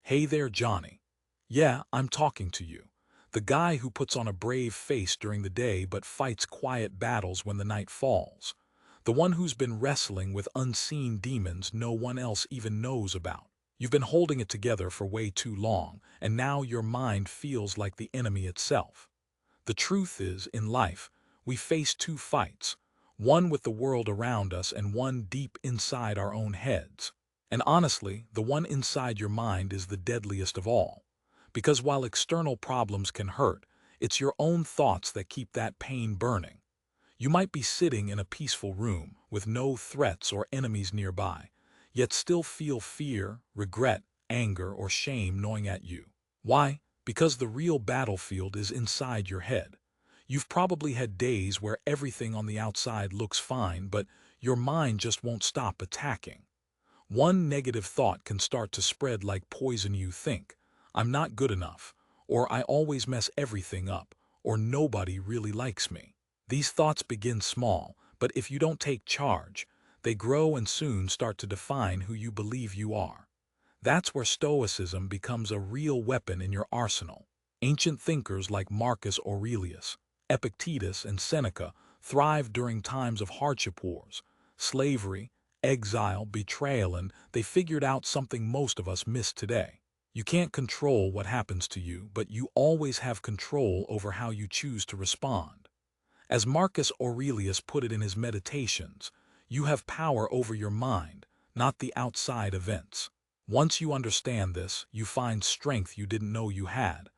Hey there, Johnny. Yeah, I'm talking to you. The guy who puts on a brave face during the day but fights quiet battles when the night falls. The one who's been wrestling with unseen demons no one else even knows about. You've been holding it together for way too long, and now your mind feels like the enemy itself. The truth is, in life, we face two fights, one with the world around us and one deep inside our own heads. And honestly, the one inside your mind is the deadliest of all. Because while external problems can hurt, it's your own thoughts that keep that pain burning. You might be sitting in a peaceful room with no threats or enemies nearby, yet still feel fear, regret, anger, or shame gnawing at you. Why? Because the real battlefield is inside your head. You've probably had days where everything on the outside looks fine, but your mind just won't stop attacking. One negative thought can start to spread like poison. You think, I'm not good enough, or I always mess everything up, or nobody really likes me. These thoughts begin small, but if you don't take charge, they grow and soon start to define who you believe you are. That's where Stoicism becomes a real weapon in your arsenal. Ancient thinkers like Marcus Aurelius, Epictetus, and Seneca thrived during times of hardship, wars, slavery, exile, betrayal, and they figured out something most of us miss today. You can't control what happens to you, but you always have control over how you choose to respond. As Marcus Aurelius put it in his Meditations, you have power over your mind, not the outside events. Once you understand this, you find strength you didn't know you had.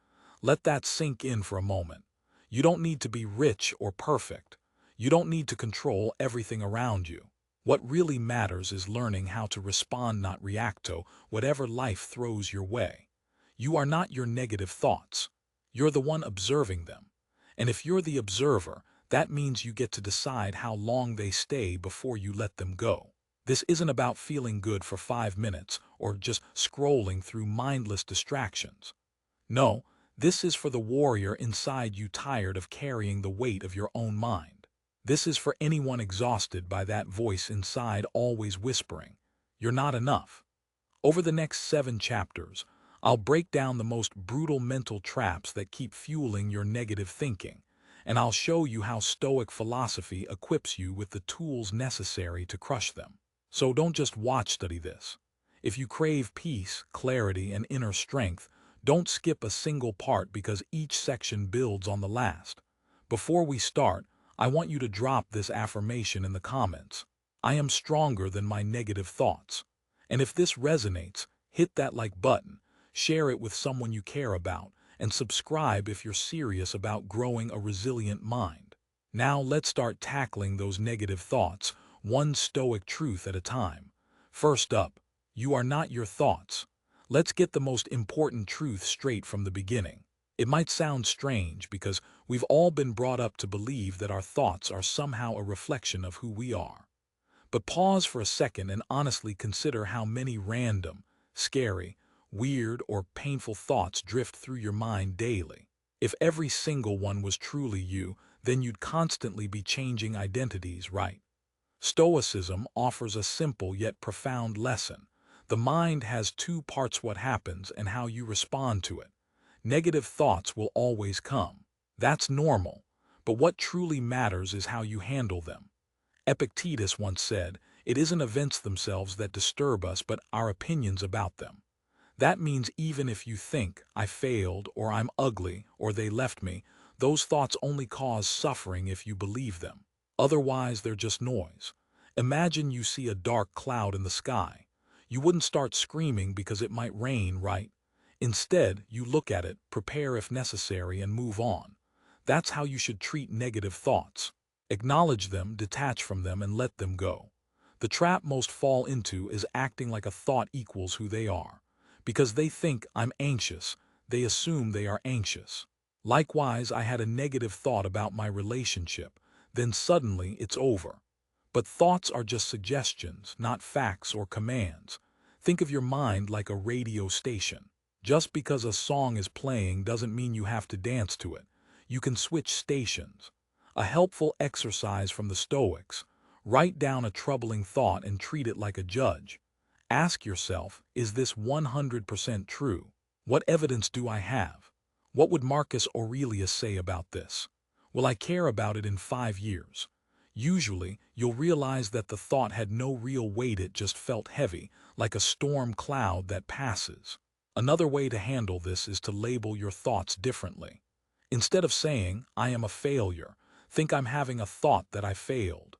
Let that sink in for a moment. You don't need to be rich or perfect. You don't need to control everything around you. What really matters is learning how to respond, not react to whatever life throws your way. You are not your negative thoughts. You're the one observing them. And if you're the observer, that means you get to decide how long they stay before you let them go. This isn't about feeling good for 5 minutes or just scrolling through mindless distractions. No, this is for the warrior inside you, tired of carrying the weight of your own mind. This is for anyone exhausted by that voice inside always whispering, "You're not enough." Over the next 7 chapters, I'll break down the most brutal mental traps that keep fueling your negative thinking, and I'll show you how Stoic philosophy equips you with the tools necessary to crush them. So don't just study this. If you crave peace, clarity, and inner strength, don't skip a single part because each section builds on the last. Before we start, I want you to drop this affirmation in the comments. I am stronger than my negative thoughts. And if this resonates, hit that like button, share it with someone you care about, and subscribe if you're serious about growing a resilient mind. Now let's start tackling those negative thoughts, one Stoic truth at a time. First up, you are not your thoughts. Let's get the most important truth straight from the beginning. It might sound strange because we've all been brought up to believe that our thoughts are somehow a reflection of who we are. But pause for a second and honestly consider how many random, scary, weird, or painful thoughts drift through your mind daily. If every single one was truly you, then you'd constantly be changing identities, right? Stoicism offers a simple yet profound lesson. The mind has two parts: what happens and how you respond to it. Negative thoughts will always come. That's normal. But what truly matters is how you handle them. Epictetus once said, "It isn't events themselves that disturb us, but our opinions about them." That means even if you think, "I failed," or "I'm ugly," or "they left me," those thoughts only cause suffering if you believe them. Otherwise, they're just noise. Imagine you see a dark cloud in the sky. You wouldn't start screaming because it might rain, right? Instead, you look at it, prepare if necessary, and move on. That's how you should treat negative thoughts. Acknowledge them, detach from them, and let them go. The trap most fall into is acting like a thought equals who they are. Because they think, "I'm anxious," they assume they are anxious. Likewise, I had a negative thought about my relationship, then suddenly it's over. But thoughts are just suggestions, not facts or commands. Think of your mind like a radio station. Just because a song is playing doesn't mean you have to dance to it. You can switch stations. A helpful exercise from the Stoics: write down a troubling thought and treat it like a judge. Ask yourself, is this 100% true? What evidence do I have? What would Marcus Aurelius say about this? Will I care about it in 5 years? Usually, you'll realize that the thought had no real weight, it just felt heavy, like a storm cloud that passes. Another way to handle this is to label your thoughts differently. Instead of saying, I am a failure, think I'm having a thought that I failed.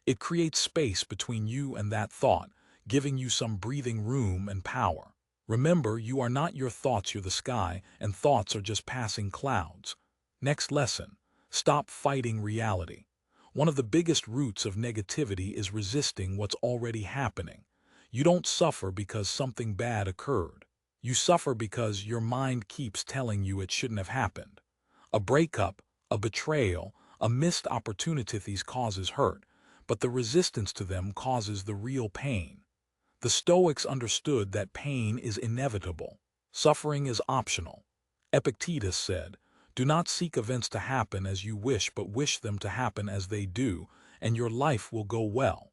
It creates space between you and that thought, giving you some breathing room and power. Remember, you are not your thoughts, you're the sky, and thoughts are just passing clouds. Next lesson, stop fighting reality. One of the biggest roots of negativity is resisting what's already happening. You don't suffer because something bad occurred. You suffer because your mind keeps telling you it shouldn't have happened. A breakup, a betrayal, a missed opportunity, these causes hurt, but the resistance to them causes the real pain. The Stoics understood that pain is inevitable. Suffering is optional. Epictetus said, do not seek events to happen as you wish, but wish them to happen as they do, and your life will go well.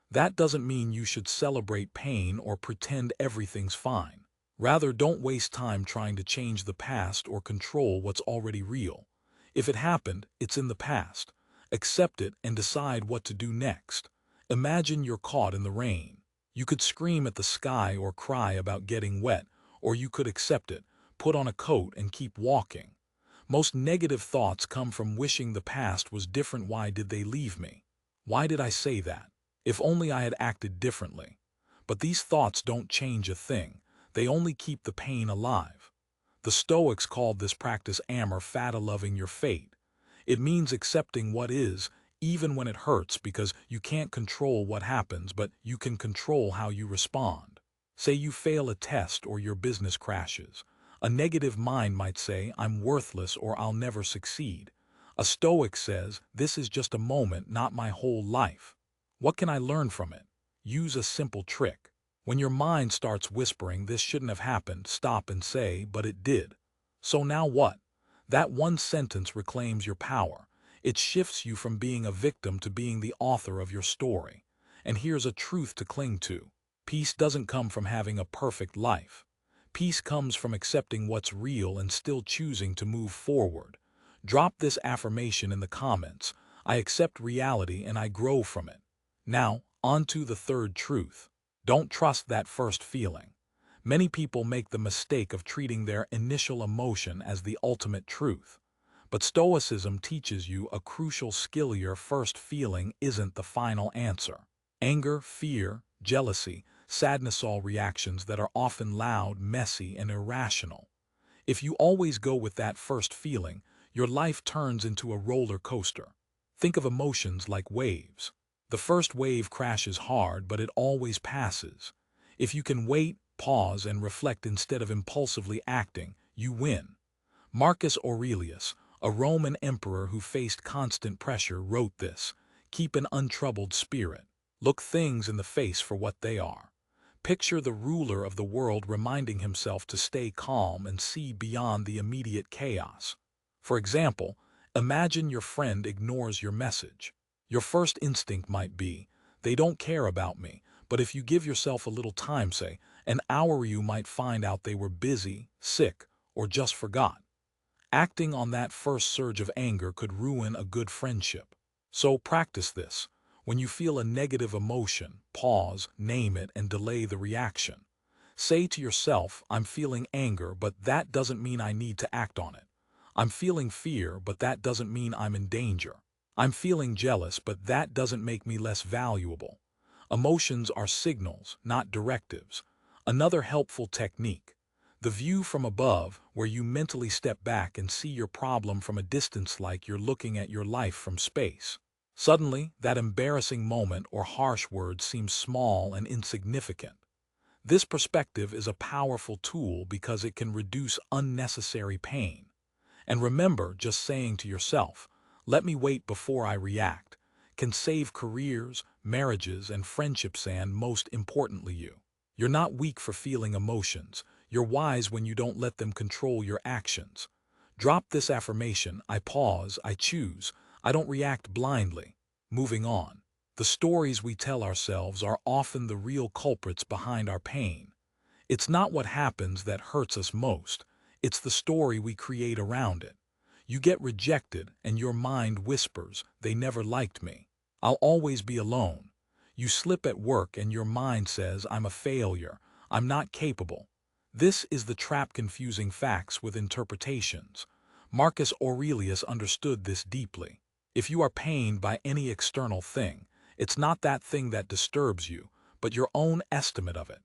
That doesn't mean you should celebrate pain or pretend everything's fine. Rather, don't waste time trying to change the past or control what's already real. If it happened, it's in the past. Accept it and decide what to do next. Imagine you're caught in the rain. You could scream at the sky or cry about getting wet, or you could accept it, put on a coat and keep walking. Most negative thoughts come from wishing the past was different. Why did they leave me? Why did I say that? If only I had acted differently. But these thoughts don't change a thing. They only keep the pain alive. The Stoics called this practice amor fata, loving your fate. It means accepting what is, even when it hurts, because you can't control what happens, but you can control how you respond. Say you fail a test or your business crashes. A negative mind might say, I'm worthless or I'll never succeed. A Stoic says, this is just a moment, not my whole life. What can I learn from it? Use a simple trick. When your mind starts whispering, this shouldn't have happened, stop and say, but it did. So now what? That one sentence reclaims your power. It shifts you from being a victim to being the author of your story. And here's a truth to cling to. Peace doesn't come from having a perfect life. Peace comes from accepting what's real and still choosing to move forward. Drop this affirmation in the comments. I accept reality and I grow from it. Now, on to the third truth. Don't trust that first feeling. Many people make the mistake of treating their initial emotion as the ultimate truth. But Stoicism teaches you a crucial skill: your first feeling isn't the final answer. Anger, fear, jealousy, sadness, all reactions that are often loud, messy, and irrational. If you always go with that first feeling, your life turns into a roller coaster. Think of emotions like waves. The first wave crashes hard, but it always passes. If you can wait, pause, and reflect instead of impulsively acting, you win. Marcus Aurelius, a Roman emperor who faced constant pressure, wrote this: keep an untroubled spirit. Look things in the face for what they are. Picture the ruler of the world reminding himself to stay calm and see beyond the immediate chaos. For example, imagine your friend ignores your message. Your first instinct might be, they don't care about me, but if you give yourself a little time, say an hour, you might find out they were busy, sick, or just forgot. Acting on that first surge of anger could ruin a good friendship. So practice this. When you feel a negative emotion, pause, name it, and delay the reaction. Say to yourself, I'm feeling anger, but that doesn't mean I need to act on it. I'm feeling fear, but that doesn't mean I'm in danger. I'm feeling jealous, but that doesn't make me less valuable. Emotions are signals, not directives. Another helpful technique: the view from above, where you mentally step back and see your problem from a distance, like you're looking at your life from space. Suddenly, that embarrassing moment or harsh word seems small and insignificant. This perspective is a powerful tool because it can reduce unnecessary pain. And remember, just saying to yourself, let me wait before I react, can save careers, marriages, and friendships, and most importantly, you. You're not weak for feeling emotions. You're wise when you don't let them control your actions. Drop this affirmation: I pause, I choose, I don't react blindly. Moving on. The stories we tell ourselves are often the real culprits behind our pain. It's not what happens that hurts us most, it's the story we create around it. You get rejected and your mind whispers, "They never liked me. I'll always be alone." You slip at work and your mind says, "I'm a failure. I'm not capable." This is the trap, confusing facts with interpretations. Marcus Aurelius understood this deeply. If you are pained by any external thing, it's not that thing that disturbs you, but your own estimate of it.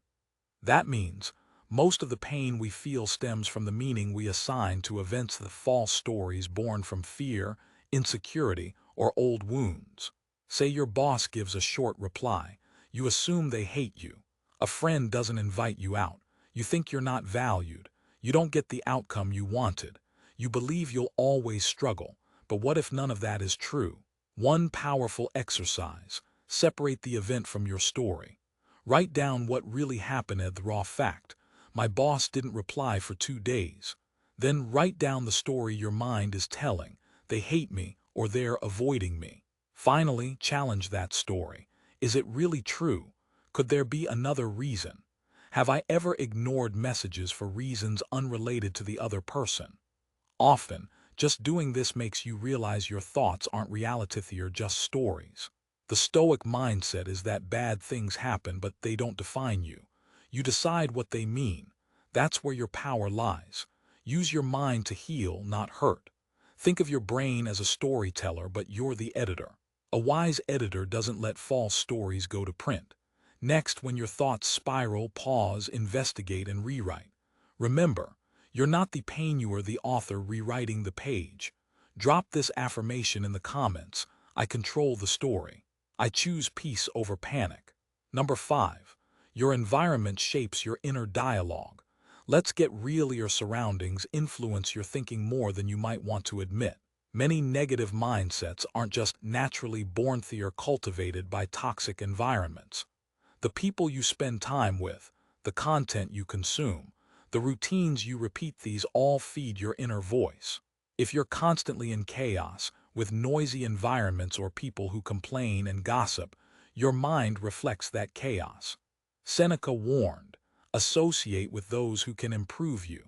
That means most of the pain we feel stems from the meaning we assign to events, the false stories born from fear, insecurity, or old wounds. Say your boss gives a short reply. You assume they hate you. A friend doesn't invite you out. You think you're not valued. You don't get the outcome you wanted. You believe you'll always struggle. But what if none of that is true? One powerful exercise: separate the event from your story. Write down what really happened as the raw fact. My boss didn't reply for 2 days. Then write down the story your mind is telling. They hate me or they're avoiding me. Finally, challenge that story. Is it really true? Could there be another reason? Have I ever ignored messages for reasons unrelated to the other person? Often, just doing this makes you realize your thoughts aren't reality, they're just stories. The Stoic mindset is that bad things happen, but they don't define you. You decide what they mean. That's where your power lies. Use your mind to heal, not hurt. Think of your brain as a storyteller, but you're the editor. A wise editor doesn't let false stories go to print. Next, when your thoughts spiral, pause, investigate, and rewrite. Remember, you're not the pain, you are the author rewriting the page. Drop this affirmation in the comments: I control the story. I choose peace over panic. Number 5. Your environment shapes your inner dialogue. Let's get real. Your surroundings influence your thinking more than you might want to admit. Many negative mindsets aren't just naturally born, they are cultivated by toxic environments. The people you spend time with, the content you consume, the routines you repeat, these all feed your inner voice. If you're constantly in chaos, with noisy environments or people who complain and gossip, your mind reflects that chaos. Seneca warned, associate with those who can improve you.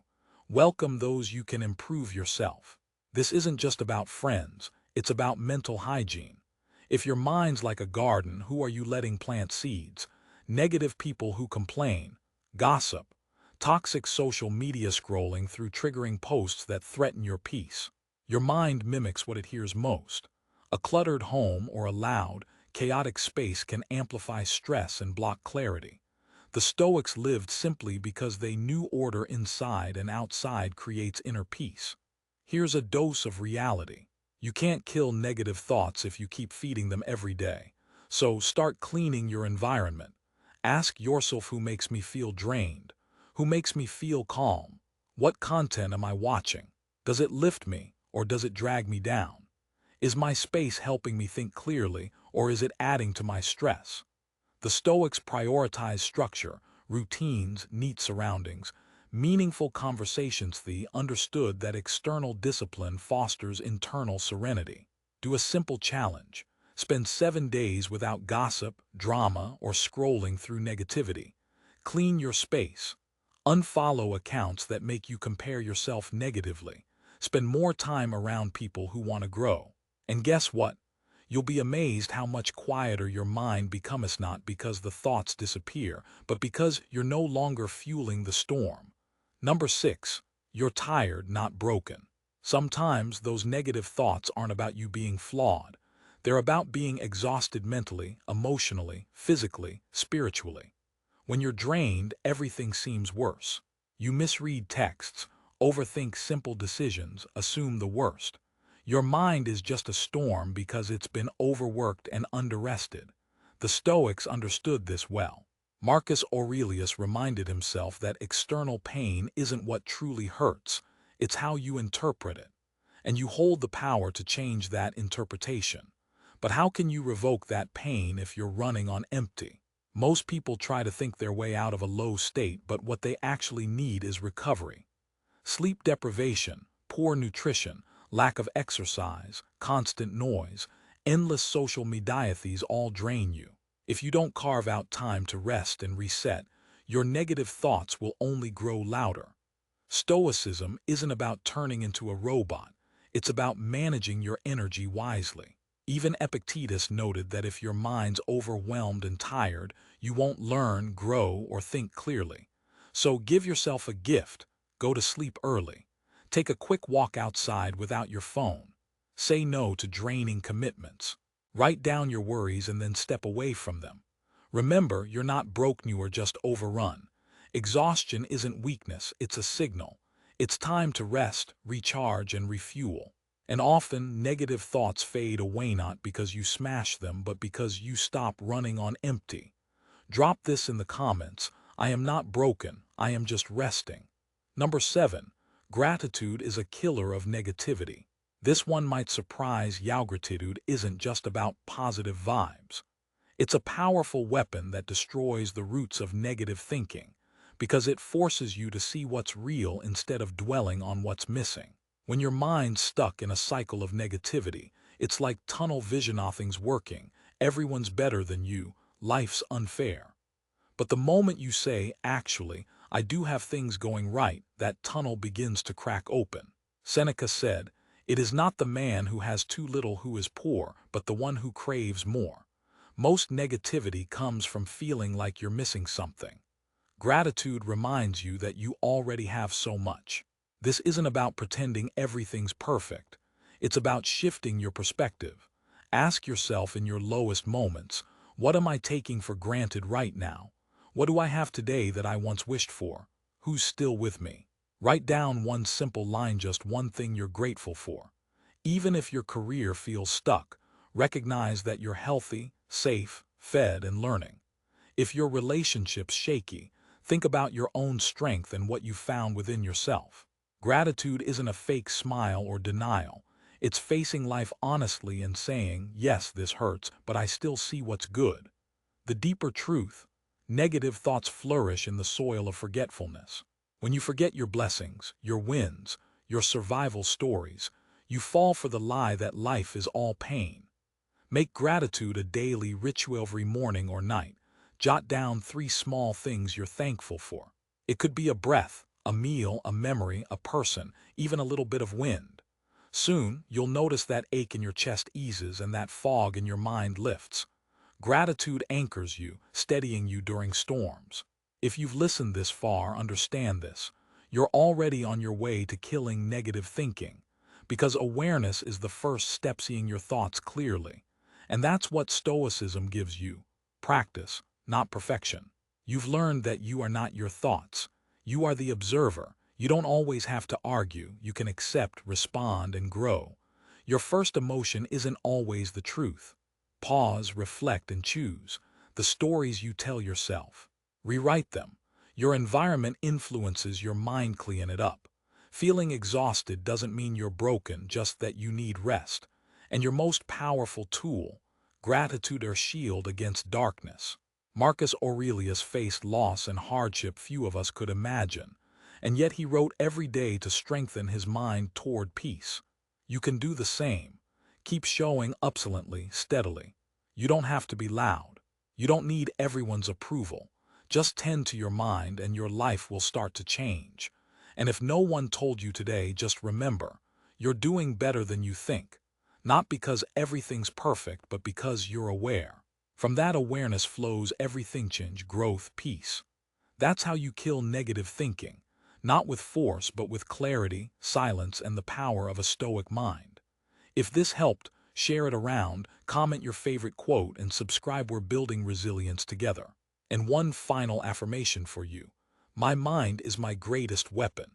Welcome those you can improve yourself. This isn't just about friends, it's about mental hygiene. If your mind's like a garden, who are you letting plant seeds? Negative people who complain, gossip, toxic social media, scrolling through triggering posts that threaten your peace. Your mind mimics what it hears most. A cluttered home or a loud, chaotic space can amplify stress and block clarity. The Stoics lived simply because they knew order inside and outside creates inner peace. Here's a dose of reality. You can't kill negative thoughts if you keep feeding them every day. So start cleaning your environment. Ask yourself, who makes me feel drained? Who makes me feel calm? What content am I watching? Does it lift me or does it drag me down? Is my space helping me think clearly or is it adding to my stress? The Stoics prioritize structure, routines, neat surroundings, meaningful conversations. They understood that external discipline fosters internal serenity. Do a simple challenge. Spend 7 days without gossip, drama, or scrolling through negativity. Clean your space. Unfollow accounts that make you compare yourself negatively. Spend more time around people who want to grow. And guess what? You'll be amazed how much quieter your mind becomes, not because the thoughts disappear, but because you're no longer fueling the storm. Number 6. You're tired, not broken. Sometimes those negative thoughts aren't about you being flawed. They're about being exhausted mentally, emotionally, physically, spiritually. When you're drained, everything seems worse. You misread texts, overthink simple decisions, assume the worst. Your mind is just a storm because it's been overworked and underrested. The Stoics understood this well. Marcus Aurelius reminded himself that external pain isn't what truly hurts, it's how you interpret it. And you hold the power to change that interpretation. But how can you revoke that pain if you're running on empty? Most people try to think their way out of a low state, but what they actually need is recovery. Sleep deprivation, poor nutrition, lack of exercise, constant noise, Endless social mediathys all drain you. If you don't carve out time to rest and reset, your negative thoughts will only grow louder. Stoicism isn't about turning into a robot. It's about managing your energy wisely. Even Epictetus noted that if your mind's overwhelmed and tired, you won't learn, grow, or think clearly. So give yourself a gift. Go to sleep early. Take a quick walk outside without your phone. Say no to draining commitments. Write down your worries and then step away from them. Remember, you're not broke, you are just overrun. Exhaustion isn't weakness, it's a signal. It's time to rest, recharge, and refuel. And often, negative thoughts fade away not because you smash them, but because you stop running on empty. Drop this in the comments. I am not broken, I am just resting. Number 7. Gratitude is a killer of negativity. This one might surprise you. Gratitude isn't just about positive vibes. It's a powerful weapon that destroys the roots of negative thinking, because it forces you to see what's real instead of dwelling on what's missing. When your mind's stuck in a cycle of negativity, it's like tunnel vision. Nothing's working, everyone's better than you, life's unfair. But the moment you say, actually, I do have things going right, that tunnel begins to crack open. Seneca said, it is not the man who has too little who is poor, but the one who craves more. Most negativity comes from feeling like you're missing something. Gratitude reminds you that you already have so much. This isn't about pretending everything's perfect. It's about shifting your perspective. Ask yourself in your lowest moments, what am I taking for granted right now? What do I have today that I once wished for? Who's still with me? Write down one simple line, just one thing you're grateful for. Even if your career feels stuck, recognize that you're healthy, safe, fed, and learning. If your relationship's shaky, think about your own strength and what you found within yourself. Gratitude isn't a fake smile or denial. It's facing life honestly and saying, yes, this hurts, but I still see what's good. The deeper truth: negative thoughts flourish in the soil of forgetfulness. When you forget your blessings, your wins, your survival stories, you fall for the lie that life is all pain. Make gratitude a daily ritual. Every morning or night, jot down 3 small things you're thankful for. It could be a breath, a meal, a memory, a person, even a little bit of wind. Soon, you'll notice that ache in your chest eases and that fog in your mind lifts. Gratitude anchors you, steadying you during storms. If you've listened this far, understand this: you're already on your way to killing negative thinking, because awareness is the first step, seeing your thoughts clearly. And that's what Stoicism gives you: practice, not perfection. You've learned that you are not your thoughts. You are the observer. You don't always have to argue. You can accept, respond, and grow. Your first emotion isn't always the truth. Pause, reflect, and choose. The stories you tell yourself, rewrite them. Your environment influences your mind. Clean it up. Feeling exhausted doesn't mean you're broken, just that you need rest. And your most powerful tool: gratitude, or shield against darkness. Marcus Aurelius faced loss and hardship few of us could imagine, and yet he wrote every day to strengthen his mind toward peace. You can do the same. Keep showing up silently, steadily. You don't have to be loud. You don't need everyone's approval. Just tend to your mind and your life will start to change. And if no one told you today, just remember, you're doing better than you think. Not because everything's perfect, but because you're aware. From that awareness flows everything: change, growth, peace. That's how you kill negative thinking. Not with force, but with clarity, silence, and the power of a stoic mind. If this helped, share it around, comment your favorite quote, and subscribe. We're building resilience together. And one final affirmation for you: my mind is my greatest weapon.